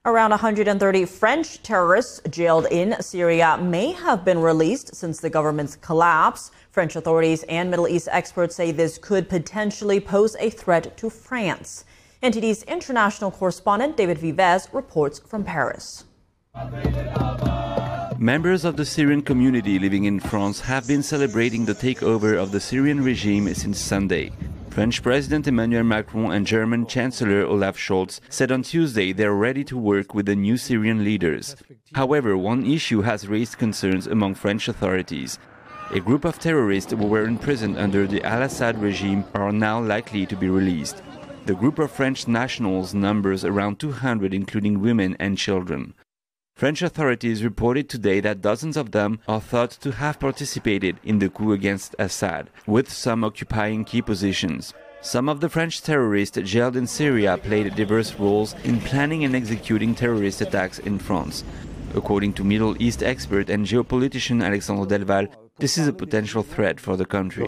Around 130 French terrorists jailed in Syria may have been released since the government's collapse. French authorities and Middle East experts say this could potentially pose a threat to France. NTD's international correspondent David Vives reports from Paris. Members of the Syrian community living in France have been celebrating the takeover of the Syrian regime since Sunday. French President Emmanuel Macron and German Chancellor Olaf Scholz said on Tuesday they're ready to work with the new Syrian leaders. However, one issue has raised concerns among French authorities. A group of terrorists who were imprisoned under the al-Assad regime are now likely to be released. The group of French nationals numbers around 200, including women and children. French authorities reported today that dozens of them are thought to have participated in the coup against Assad, with some occupying key positions. Some of the French terrorists jailed in Syria played diverse roles in planning and executing terrorist attacks in France. According to Middle East expert and geopolitician Alexandre Delval, this is a potential threat for the country.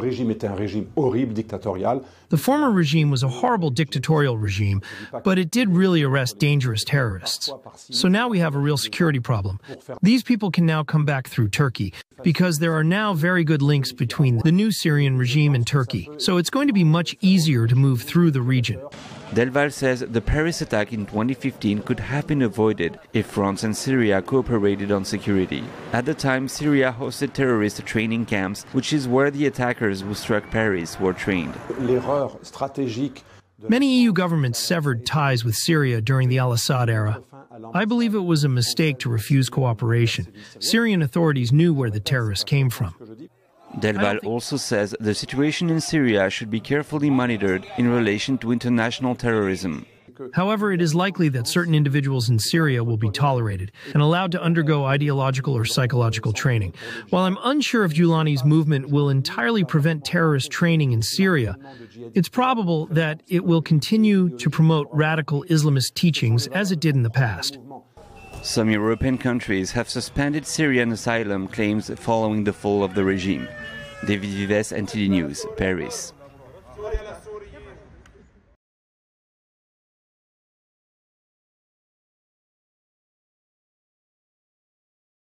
The former regime was a horrible dictatorial regime, but it did really arrest dangerous terrorists. So now we have a real security problem. These people can now come back through Turkey, because there are now very good links between the new Syrian regime and Turkey. So it's going to be much easier to move through the region. Delval says the Paris attack in 2015 could have been avoided if France and Syria cooperated on security. At the time, Syria hosted terrorist training camps, which is where the attackers who struck Paris were trained. Many EU governments severed ties with Syria during the al-Assad era. I believe it was a mistake to refuse cooperation. Syrian authorities knew where the terrorists came from. Delval also says the situation in Syria should be carefully monitored in relation to international terrorism. However, it is likely that certain individuals in Syria will be tolerated and allowed to undergo ideological or psychological training. While I'm unsure if Giuliani's movement will entirely prevent terrorist training in Syria, it's probable that it will continue to promote radical Islamist teachings as it did in the past. Some European countries have suspended Syrian asylum claims following the fall of the regime. David Vives, NTD News, Paris.